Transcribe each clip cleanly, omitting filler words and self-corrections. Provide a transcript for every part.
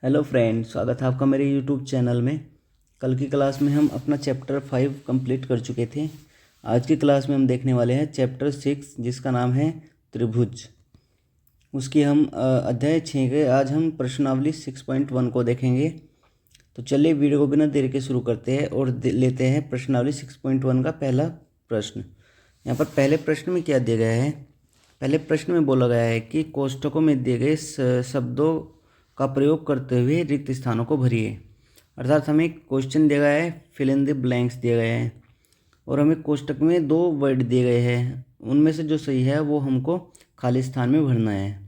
Hello friend, स्वागत है आपका मेरे यूट्यूब चैनल में। कल की क्लास में हम अपना चैप्टर 5 कंप्लीट कर चुके थे। आज की क्लास में हम देखने वाले हैं चैप्टर 6, जिसका नाम है त्रिभुज। उसकी हम अध्याय 6 के आज हम प्रश्नावली 6.1 को देखेंगे। तो चलिए वीडियो को बिना देरी के शुरू करते हैं और लेते हैं प्रश्नावली 6.1 का पहला प्रश्न। यहाँ पर पहले प्रश्न में क्या दिया गया है? पहले प्रश्न में बोला गया है कि कोष्ठकों में दिए गए शब्दों का प्रयोग करते हुए रिक्त स्थानों को भरिए। अर्थात हमें एक क्वेश्चन दिया गया है, फिल इन द ब्लैंक्स दिए गए हैं और हमें कोष्ठक में 2 वर्ड दिए गए हैं। उनमें से जो सही है वो हमको खाली स्थान में भरना है।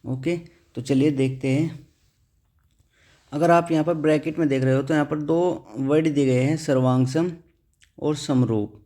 ओके, तो चलिए देखते हैं। अगर आप यहाँ पर ब्रैकेट में देख रहे हो तो यहाँ पर 2 वर्ड दिए गए हैं, सर्वांगसम और समरूप।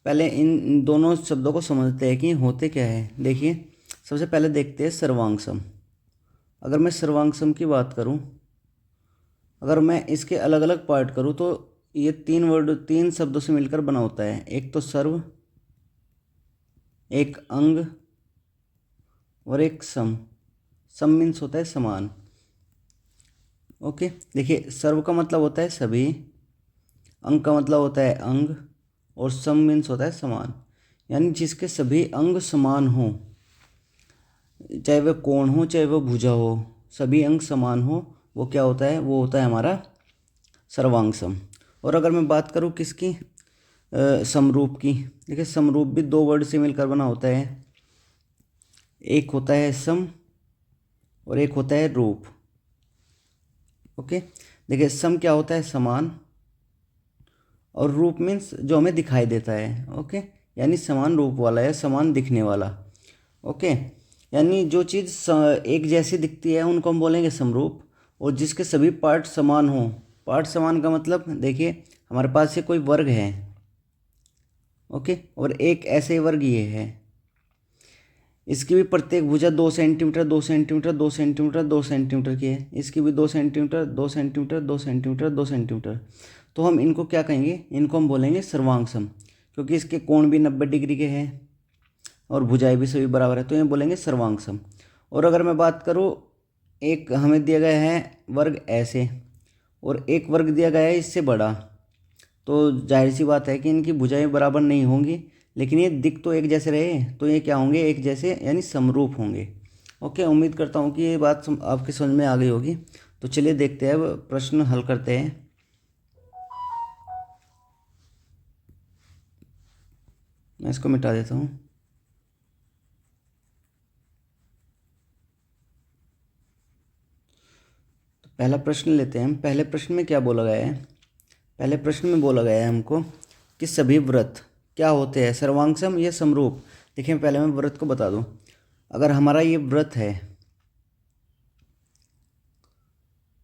पहले इन दोनों शब्दों को समझते हैं कि होते क्या है। देखिए, सबसे पहले देखते हैं सर्वांगसम। अगर मैं सर्वांगसम की बात करूं, अगर मैं इसके अलग अलग पार्ट करूं तो ये 3 शब्दों से मिलकर बना होता है। एक तो सर्व, एक अंग और एक सम। सम मीन्स होता है समान। ओके, देखिए, सर्व का मतलब होता है सभी, अंग का मतलब होता है अंग और सम मीन्स होता है समान। यानी जिसके सभी अंग समान हो, चाहे वह कोण हो चाहे वह भुजा हो, सभी अंग समान हो, वो क्या होता है? वो होता है हमारा सर्वांगसम। और अगर मैं बात करूँ किसकी, समरूप की, देखिए समरूप भी 2 वर्ड से मिलकर बना होता है। एक होता है सम और एक होता है रूप। ओके, देखिए सम क्या होता है? समान, और रूप मीन्स जो हमें दिखाई देता है। ओके, यानी समान रूप वाला है, समान दिखने वाला। ओके, यानी जो चीज़ एक जैसी दिखती है उनको हम बोलेंगे समरूप। और जिसके सभी पार्ट समान हो, पार्ट समान का मतलब देखिए, हमारे पास ये कोई वर्ग है। ओके, और एक ऐसे वर्ग ये है, इसकी भी प्रत्येक भुजा 2 सेंटीमीटर 2 सेंटीमीटर 2 सेंटीमीटर 2 सेंटीमीटर की है। इसकी भी 2 सेंटीमीटर 2 सेंटीमीटर 2 सेंटीमीटर 2 सेंटीमीटर। तो हम इनको क्या कहेंगे? इनको हम बोलेंगे सर्वांगसम, क्योंकि इसके कोण भी 90 डिग्री के हैं और भुजाएं भी सभी बराबर है, तो ये बोलेंगे सर्वांगसम। और अगर मैं बात करूँ, एक हमें दिया गया है वर्ग ऐसे और एक वर्ग दिया गया है इससे बड़ा, तो जाहिर सी बात है कि इनकी भुजाएं बराबर नहीं होंगी, लेकिन ये दिख तो एक जैसे रहे, तो ये क्या होंगे? एक जैसे, यानी समरूप होंगे। ओके, उम्मीद करता हूँ कि ये बात आपकी समझ में आ गई होगी। तो चलिए देखते हैं, अब प्रश्न हल करते हैं। मैं इसको मिटा देता हूँ। तो पहला प्रश्न लेते हैं हम। पहले प्रश्न में क्या बोला गया है? पहले प्रश्न में बोला गया है हमको कि सभी व्रत क्या होते हैं, सर्वांगसम या समरूप। देखिए, पहले मैं व्रत को बता दूं। अगर हमारा ये व्रत है,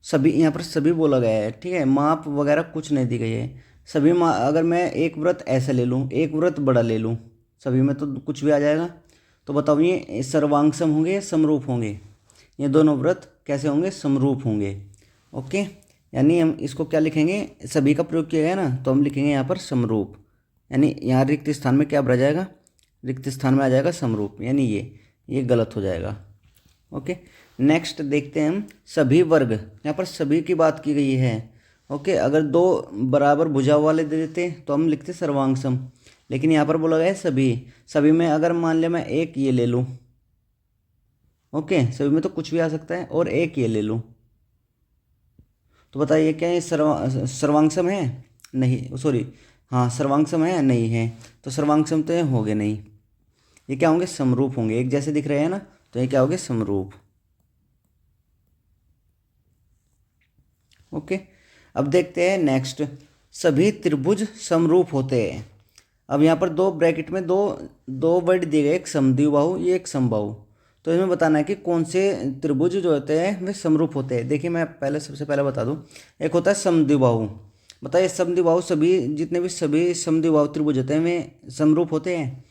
सभी यहाँ पर सभी बोला गया है, ठीक है, माप वगैरह कुछ नहीं दी गई है। सभी अगर मैं एक व्रत ऐसा ले लूँ, एक व्रत बड़ा ले लूँ, सभी में तो कुछ भी आ जाएगा। तो बताओ, ये सर्वांगसम होंगे या समरूप होंगे? ये दोनों व्रत कैसे होंगे? समरूप होंगे। ओके, यानी हम इसको क्या लिखेंगे? सभी का प्रयोग किया गया ना, तो हम लिखेंगे यहाँ पर समरूप। यानी यहाँ रिक्त स्थान में क्या भरा जाएगा? रिक्त स्थान में आ जाएगा समरूप, यानी ये गलत हो जाएगा। ओके, नेक्स्ट देखते हैं हम सभी वर्ग। यहाँ पर सभी की बात की गई है। ओके, अगर 2 बराबर भुजा वाले दे देते तो हम लिखते सर्वांगसम, लेकिन यहाँ पर बोला गया है सभी। सभी में अगर मान लिया मैं एक ये ले लूँ, ओके, सभी में तो कुछ भी आ सकता है, और एक ये ले लूँ, तो बताइए क्या ये सर्वांगसम है? नहीं, सॉरी, हाँ सर्वांगसम है? नहीं है। तो सर्वांगसम तो ये होंगे नहीं, ये क्या होंगे? समरूप होंगे। एक जैसे दिख रहे हैं ना, तो ये क्या होंगे? समरूप। ओके, अब देखते हैं नेक्स्ट, सभी त्रिभुज समरूप होते हैं। अब यहाँ पर 2 ब्रैकेट में दो दो वर्ड दिए गए, एक समद्विबाहु, ये एक समबाहु। तो इसमें बताना है कि कौन से त्रिभुज जो होते हैं वे समरूप होते हैं। देखिए, मैं पहले सबसे पहले बता दूं, एक होता है समद्विबाहु। बताइए, समद्विबाहु सभी जितने भी सभी समद्विबाहु त्रिभुज होते हैं वे समरूप होते हैं?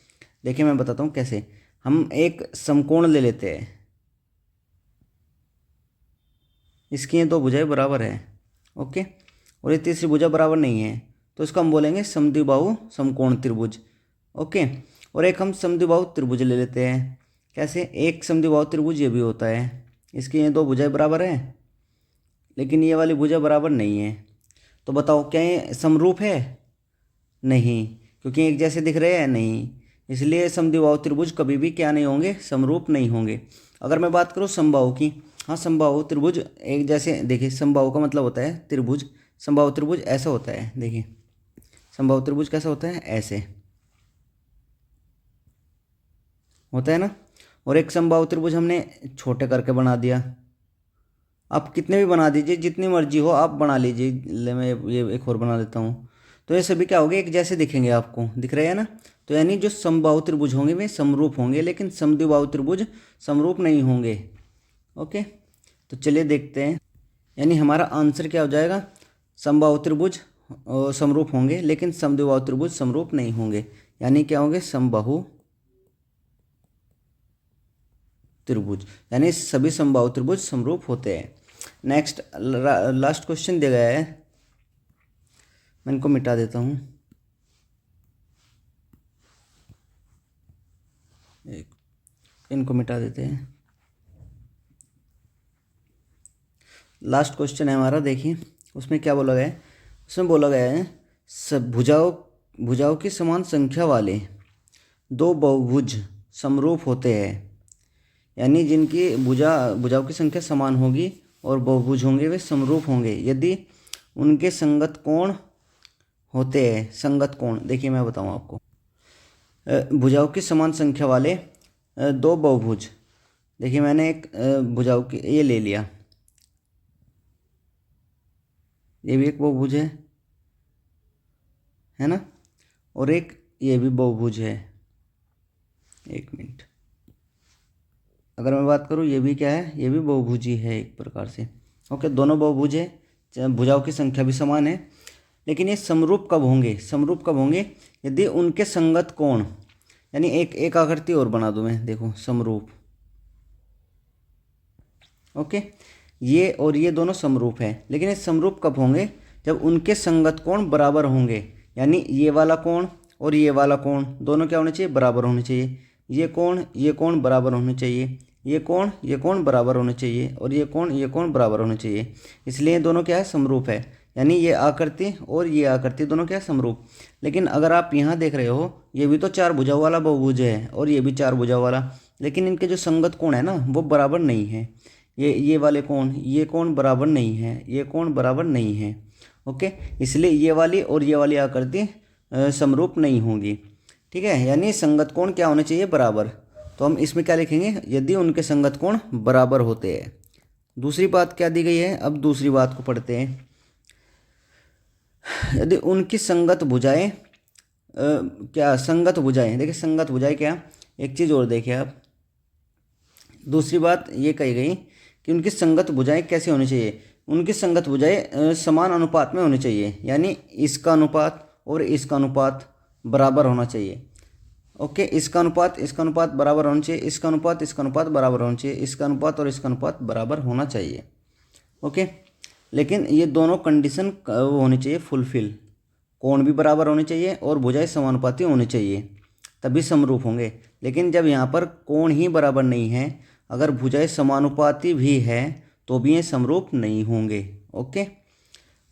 देखिए, मैं बताता हूँ कैसे। हम एक समकोण ले लेते हैं, इसकी ये 2 भुजाएं बराबर है। ओके, और ये तीसरी भुजा बराबर नहीं है, तो इसको हम बोलेंगे समद्विबाहु समकोण त्रिभुज। ओके, और एक हम समद्विबाहु त्रिभुज ले लेते हैं। कैसे? एक समद्विबाहु त्रिभुज ये भी होता है, इसकी ये 2 भुजाएं बराबर है, लेकिन ये वाली भुजा बराबर नहीं है। तो बताओ क्या ये समरूप है? नहीं, क्योंकि एक जैसे दिख रहे हैं नहीं, इसलिए समद्विबाहु त्रिभुज कभी भी क्या नहीं होंगे, समरूप नहीं होंगे। अगर मैं बात करूँ समबाहु की, हाँ समबाहु त्रिभुज एक जैसे, देखिए समबाहु का मतलब होता है त्रिभुज। समबाहु त्रिभुज ऐसा होता है, देखिए समबाहु त्रिभुज कैसा होता है, ऐसे होता है ना। और एक समबाहु त्रिभुज हमने छोटे करके बना दिया। आप कितने भी बना दीजिए, जितनी मर्जी हो आप बना लीजिए। मैं ये एक और बना देता हूँ। तो ये सभी क्या होंगे, एक जैसे दिखेंगे, आपको दिख रहे हैं ना। तो यानी जो समबाहु त्रिभुज होंगे वे समरूप होंगे, लेकिन समद्विबाहु त्रिभुज समरूप नहीं होंगे। ओके, तो चलिए देखते हैं। यानी हमारा आंसर क्या हो जाएगा, समबाहु त्रिभुज समरूप होंगे, लेकिन समद्विबाहु त्रिभुज समरूप नहीं होंगे। यानी क्या होंगे, समबाहु त्रिभुज, यानी सभी समबाहु त्रिभुज समरूप होते हैं। नेक्स्ट लास्ट क्वेश्चन दिया गया है, मैं इनको मिटा देता हूँ। इनको मिटा देते हैं। लास्ट क्वेश्चन है हमारा, देखिए उसमें क्या बोला गया है। उसमें बोला गया है सब भुजाओं की समान संख्या वाले दो बहुभुज समरूप होते हैं। यानी जिनकी भुजाओं की संख्या समान होगी और बहुभुज होंगे वे समरूप होंगे यदि उनके संगत कोण होते हैं। संगत कोण देखिए मैं बताऊं आपको, भुजाओं की समान संख्या वाले दो बहुभुज, देखिए मैंने एक भुजाओं की ये ले लिया, ये भी एक बहुभुज है ना, और एक ये भी बहुभुज है। एक मिनट, अगर मैं बात करूँ ये भी क्या है, ये भी बहुभुज ही है एक प्रकार से। ओके, दोनों बहुभुज है, भुजाओं की संख्या भी समान है, लेकिन ये समरूप कब होंगे, समरूप कब होंगे यदि उनके संगत कोण, यानी एक आकृति और बना दूं मैं, देखो समरूप। ओके, ये और ये दोनों समरूप है, लेकिन ये समरूप कब होंगे, जब उनके संगत कोण बराबर होंगे। यानी ये वाला कोण और ये वाला कोण दोनों क्या होने चाहिए, बराबर होने चाहिए। ये कोण बराबर होने चाहिए, ये कोण बराबर होने चाहिए, और ये कोण बराबर होने चाहिए। इसलिए दोनों क्या है, समरूप है। यानी ये आकृति और ये आकृति दोनों क्या है, समरूप। लेकिन अगर आप यहाँ देख रहे हो, ये भी तो चार भुजाओं वाला बहुभुज है और ये भी चार भुजाओं वाला, लेकिन इनके जो संगत कोण है ना वो बराबर नहीं है। ये वाले ये कोण बराबर नहीं है, ये कोण बराबर नहीं है। ओके, इसलिए ये वाली और ये वाली आकृति समरूप नहीं होंगी। ठीक है, यानी संगत कोण क्या होने चाहिए, बराबर। तो हम इसमें क्या लिखेंगे, यदि उनके संगत कोण बराबर होते हैं। दूसरी बात क्या दी गई है, अब दूसरी बात को पढ़ते हैं। यदि उनकी संगत भुजाएं क्या संगत भुजाएं, देखिए संगत भुजाएं क्या, एक चीज़ और देखिए आप, दूसरी बात ये कही गई कि उनकी संगत भुजाएं कैसे होनी चाहिए। उनकी संगत भुजाएं समान अनुपात में होनी चाहिए, यानी इसका अनुपात और इसका अनुपात बराबर होना चाहिए। ओके, इसका अनुपात बराबर होना चाहिए, इसका अनुपात बराबर होना चाहिए, इसका अनुपात और इसका अनुपात बराबर होना चाहिए। ओके, लेकिन ये दोनों कंडीशन वो होनी चाहिए फुलफिल, कोण भी बराबर होने चाहिए और भुजाएं समानुपाती होनी चाहिए, तभी समरूप होंगे। लेकिन जब यहाँ पर कोण ही बराबर नहीं है, अगर भुजाएं समानुपाती भी है तो भी ये समरूप नहीं होंगे। ओके,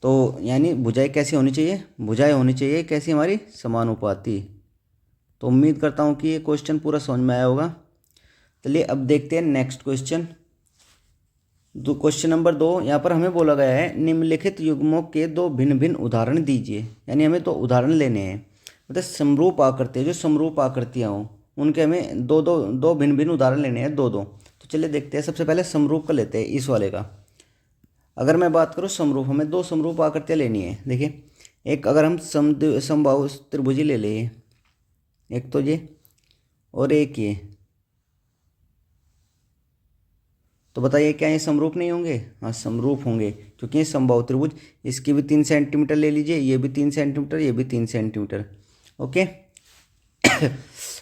तो यानी भुजाएं कैसी होनी चाहिए, भुजाएं होनी चाहिए कैसी, हमारी समानुपाती। तो उम्मीद करता हूँ कि ये क्वेश्चन पूरा समझ में आया होगा। चलिए अब देखते हैं नेक्स्ट क्वेश्चन। क्वेश्चन नंबर 2, यहाँ पर हमें बोला गया है निम्नलिखित युग्मों के दो भिन्न भिन्न उदाहरण दीजिए। यानी हमें दो उदाहरण लेने हैं, मतलब समरूप आकृति, जो समरूप आकृतियाँ हों उनके हमें दो भिन्न भिन्न उदाहरण लेने हैं, दो। तो चलिए देखते हैं। सबसे पहले समरूप का लेते हैं, इस वाले का। अगर मैं बात करूँ समरूप, हमें दो समरूप आकृतियाँ लेनी है। देखिए, एक अगर हम समबाहु त्रिभुजी ले लें, एक तो ये और एक ये, तो बताइए क्या ये समरूप नहीं होंगे? हाँ समरूप होंगे, क्योंकि ये समबाहु त्रिभुज, इसकी भी 3 सेंटीमीटर ले लीजिए, ये भी 3 सेंटीमीटर, ये भी 3 सेंटीमीटर। ओके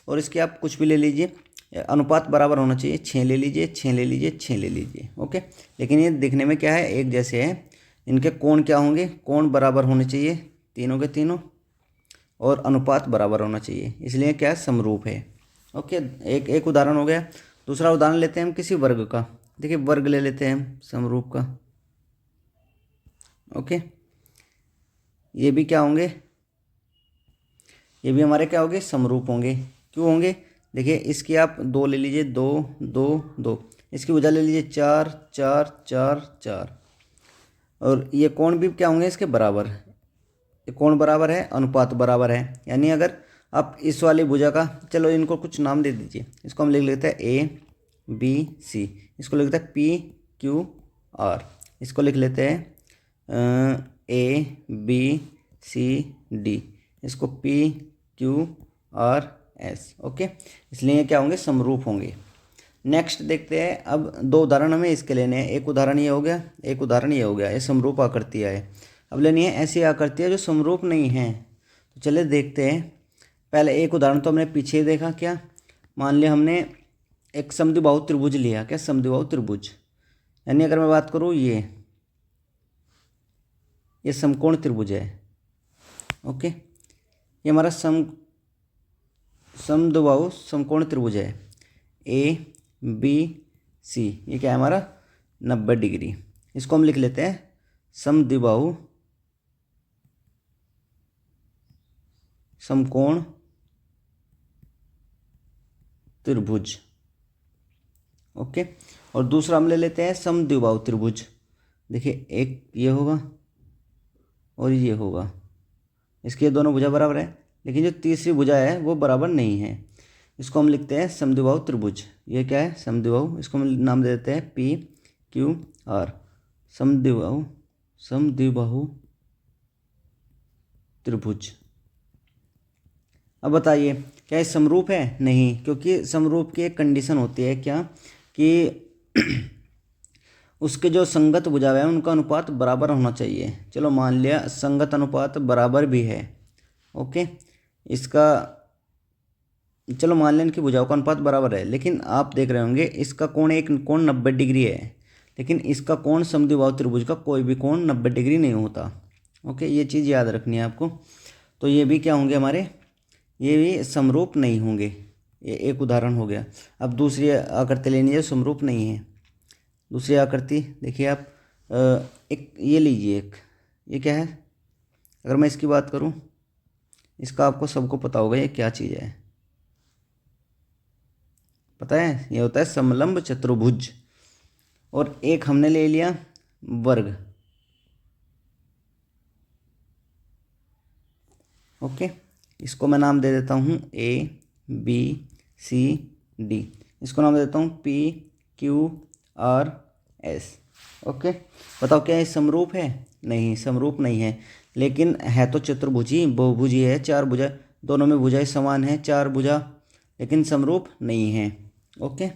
और इसके आप कुछ भी ले लीजिए, अनुपात बराबर होना चाहिए, 6 ले लीजिए, 6 ले लीजिए, 6 ले लीजिए। ओके, लेकिन ये दिखने में क्या है, एक जैसे है। इनके कोण क्या होंगे, कोण बराबर होने चाहिए तीनों के तीनों, और अनुपात बराबर होना चाहिए, इसलिए क्या समरूप है। ओके, एक उदाहरण हो गया। दूसरा उदाहरण लेते हैं हम किसी वर्ग का। देखिए वर्ग ले लेते हैं हम समरूप का। ओके, ये भी क्या होंगे, ये भी हमारे क्या होंगे, समरूप होंगे। क्यों होंगे, देखिए इसकी आप 2 ले लीजिए, 2 2 2, इसकी भुजा ले लीजिए 4 4 4 4, और ये कोण भी क्या होंगे इसके बराबर। ये कोण बराबर है, अनुपात बराबर है, यानी अगर आप इस वाली भुजा का, चलो इनको कुछ नाम दे दीजिए, इसको हम लिख लेते हैं ए बी सी, इसको लिख लेते हैं पी क्यू आर, इसको लिख लेते हैं ए बी सी डी, इसको P Q R S. Okay, इसलिए ये क्या होंगे, समरूप होंगे। नेक्स्ट देखते हैं, अब 2 उदाहरण हमें इसके लेने हैं। एक उदाहरण ये हो गया, एक उदाहरण ये हो गया, ये समरूप आकृतियाँ है। अब लेनी है ऐसी आकृतियाँ जो समरूप नहीं हैं। तो चलिए देखते हैं। पहले एक उदाहरण तो हमने पीछे ही देखा, क्या मान लिया हमने एक समद्विबाहु त्रिभुज लिया, क्या समद्विबाहु त्रिभुज, यानी अगर मैं बात करूँ ये समकोण त्रिभुज है। ओके, ये हमारा समद्विबाहु समकोण त्रिभुज है, ए बी सी, ये क्या है हमारा 90 डिग्री। इसको हम लिख लेते हैं समद्विबाहु समकोण त्रिभुज। ओके, और दूसरा हम ले लेते हैं समद्विबाहु त्रिभुज। देखिए एक ये होगा और ये होगा, इसकी ये दोनों भुजा बराबर है, लेकिन जो तीसरी भुजा है वो बराबर नहीं है। इसको हम लिखते हैं समद्विबाहु त्रिभुज। ये क्या है, समद्विबाहु, इसको हम नाम दे देते हैं पी क्यू आर, समद्विबाहु त्रिभुज। अब बताइए क्या ये समरूप है, नहीं, क्योंकि समरूप की एक कंडीशन होती है, क्या कि उसके जो संगत भुजा है उनका अनुपात बराबर होना चाहिए। चलो मान लिया संगत अनुपात बराबर भी है। ओके, इसका चलो मान लें इनकी भुजाओं का अनुपात बराबर है, लेकिन आप देख रहे होंगे इसका कोण, एक कोण 90 डिग्री है, लेकिन इसका कोण समद्विबाहु त्रिभुज का कोई भी कोण 90 डिग्री नहीं होता। ओके, ये चीज़ याद रखनी है आपको। तो ये भी क्या होंगे हमारे, ये भी समरूप नहीं होंगे। ये एक उदाहरण हो गया। अब दूसरी आकृति लेनी है, समरूप नहीं है। दूसरी आकृति देखिए आप, एक ये लीजिए, एक ये क्या है, अगर मैं इसकी बात करूं, इसका आपको सबको पता होगा ये क्या चीज़ है, पता है, ये होता है समलंब चतुर्भुज। और एक हमने ले लिया वर्ग। ओके, इसको मैं नाम दे देता हूँ ए बी सी डी, इसको नाम दे देता हूँ P Q R S. Okay, बताओ क्या ये समरूप है, नहीं, समरूप नहीं है, लेकिन है तो चतुर्भुजी, बहुभुजी है, 4 भुजा, दोनों में भुजाएं समान हैं, 4 भुजा, लेकिन समरूप नहीं है। ओके,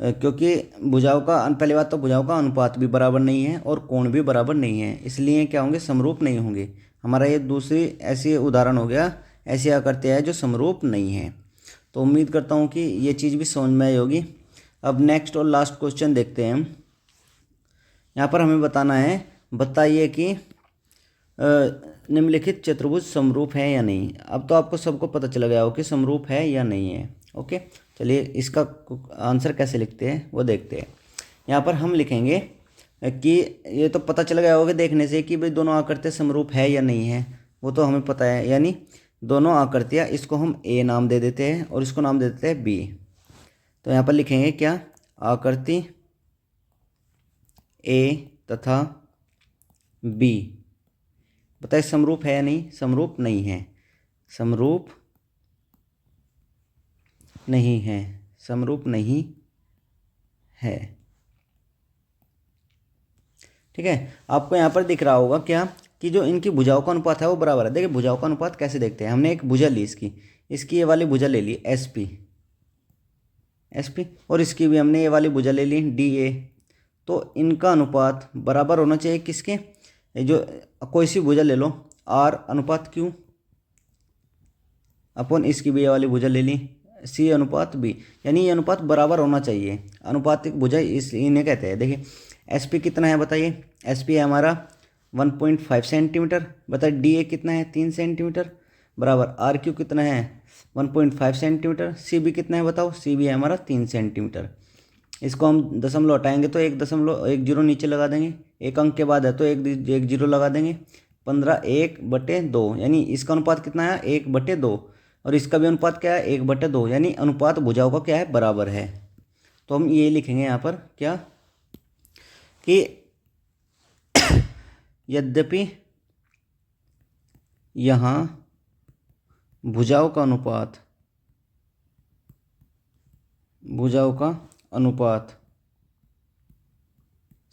क्योंकि भुजाओं का, पहली बात तो भुजाओं का अनुपात भी बराबर नहीं है और कोण भी बराबर नहीं है, इसलिए क्या होंगे, समरूप नहीं होंगे। हमारा ये दूसरी ऐसी उदाहरण हो गया, ऐसी आकृतियाँ है जो समरूप नहीं है। तो उम्मीद करता हूँ कि ये चीज़ भी समझ में आई होगी। अब नेक्स्ट और लास्ट क्वेश्चन देखते हैं हम। यहाँ पर हमें बताना है, बताइए कि निम्नलिखित चतुर्भुज समरूप है या नहीं। अब तो आपको सबको पता चला गया हो कि समरूप है या नहीं है। ओके, चलिए इसका आंसर कैसे लिखते हैं वो देखते हैं। यहाँ पर हम लिखेंगे कि ये तो पता चल गया होगा देखने से कि भाई दोनों आकृतियाँ समरूप है या नहीं है, वो तो हमें पता है, यानी दोनों आकृतियाँ, इसको हम ए नाम दे देते हैं और इसको नाम दे देते हैं बी। तो यहाँ पर लिखेंगे क्या, आकृति ए तथा बी, बताइए समरूप है या नहीं, समरूप नहीं है, समरूप नहीं है, समरूप नहीं है। ठीक है, आपको यहाँ पर दिख रहा होगा क्या कि जो इनकी भुजाओं का अनुपात है वो बराबर है। देखिए भुजाओं का अनुपात कैसे देखते हैं, हमने एक भुजा ली, इसकी ये वाली भुजा ले ली एस पी, और इसकी भी हमने ये वाली भुजा ले ली डी ए। तो इनका अनुपात बराबर होना चाहिए किसके, जो कोई सी भुजा ले लो, आर अनुपात क्यू, अपन इसकी भी ये वाली भुजा ले ली सी अनुपात बी, यानी ये अनुपात बराबर होना चाहिए। अनुपातिक भुजा इस इन्हें कहते हैं। देखिए एस पी कितना है बताइए, एस पी है हमारा 1.5 सेंटीमीटर, बताइए डी ए कितना है 3 सेंटीमीटर, बराबर आर क्यू कितना है 1.5 सेंटीमीटर, सी बी कितना है बताओ, सी बी है हमारा 3 सेंटीमीटर। इसको हम दशमलव हटाएंगे तो 1 जीरो नीचे लगा देंगे, एक अंक के बाद है तो एक जीरो लगा देंगे। 15 1/2, यानी इसका अनुपात कितना है 1/2, और इसका भी अनुपात क्या है 1/2, यानी अनुपात भुजाओं का क्या है बराबर है। तो हम ये लिखेंगे यहाँ पर क्या कि यद्यपि यहाँ भुजाओं का अनुपात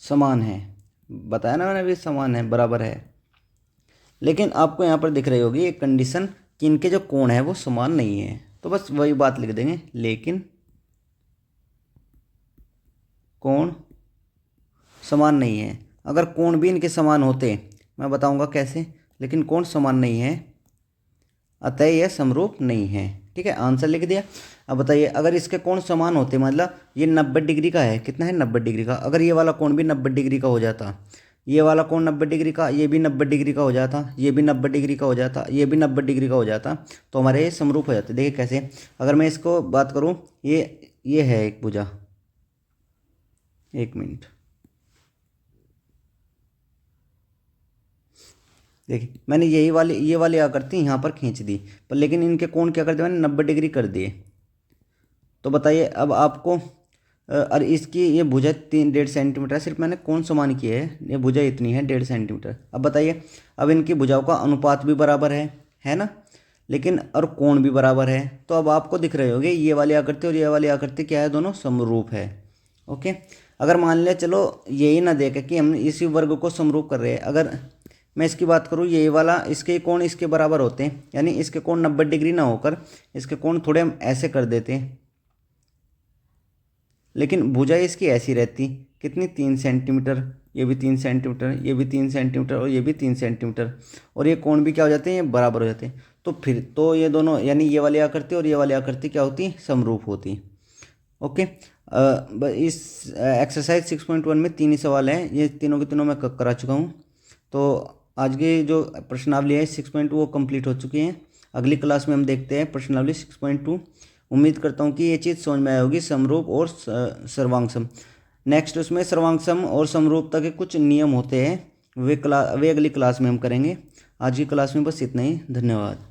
समान है, बताया ना मैंने अभी, समान है बराबर है। लेकिन आपको यहाँ पर दिख रही होगी एक कंडीशन कि इनके जो कोण है वो समान नहीं है, तो बस वही बात लिख देंगे, लेकिन कोण समान नहीं है। अगर कोण भी इनके समान होते, मैं बताऊंगा कैसे, लेकिन कोण समान नहीं है, अतः यह समरूप नहीं है। ठीक है, आंसर लिख दिया। अब बताइए, अगर इसके कोण समान होते, मतलब ये 90 डिग्री का है, कितना है 90 डिग्री का, अगर ये वाला कोण भी 90 डिग्री का हो जाता, ये वाला कोण 90 डिग्री का, ये भी 90 डिग्री का हो जाता, ये भी 90 डिग्री का हो जाता, ये भी 90 डिग्री का हो जाता, तो हमारे ये समरूप हो जाते। देखिए कैसे, अगर मैं इसको बात करूँ, ये है एक भुजा, एक मिनट, देखिए मैंने ये वाली आकृति यहाँ पर खींच दी, पर लेकिन इनके कोण क्या कर दिए मैंने 90 डिग्री कर दिए। तो बताइए अब आपको, और इसकी ये भुजा 1.5 सेंटीमीटर है, सिर्फ मैंने कोण समान किया है, ये भुजा इतनी है 1.5 सेंटीमीटर। अब बताइए, अब इनकी भुजाओं का अनुपात भी बराबर है ना, लेकिन और कोण भी बराबर है, तो अब आपको दिख रहे होंगे ये वाली आकृति और ये वाली आकृति क्या है, दोनों समरूप है। ओके, अगर मान लिया चलो यही ना देखे कि हम इसी वर्ग को समरूप कर रहे हैं, अगर मैं इसकी बात करूँ, ये वाला इसके कोण इसके बराबर होते हैं, यानी इसके कोण 90 डिग्री ना होकर इसके कोण थोड़े हम ऐसे कर देते हैं, लेकिन भुजा इसकी ऐसी रहती, कितनी 3 सेंटीमीटर, ये भी 3 सेंटीमीटर, ये भी 3 सेंटीमीटर और ये भी 3 सेंटीमीटर, और ये कोण भी क्या हो जाते हैं, ये बराबर हो जाते हैं। तो फिर तो ये दोनों, यानी ये वाली आकृति और ये वाली आकृति क्या होती, समरूप होती। ओके, इस एक्सरसाइज 6.1 में 3 ही सवाल हैं, ये तीनों के तीनों मैं करा चुका हूँ। तो आज की जो प्रश्नावली है 6.2 वो कंप्लीट हो चुकी हैं। अगली क्लास में हम देखते हैं प्रश्नावली 6.2। उम्मीद करता हूँ कि ये चीज़ समझ में आई होगी, समरूप और सर्वांगसम। नेक्स्ट उसमें सर्वांगसम और समरूपता के कुछ नियम होते हैं, वे अगली क्लास में हम करेंगे। आज की क्लास में बस इतना ही, धन्यवाद।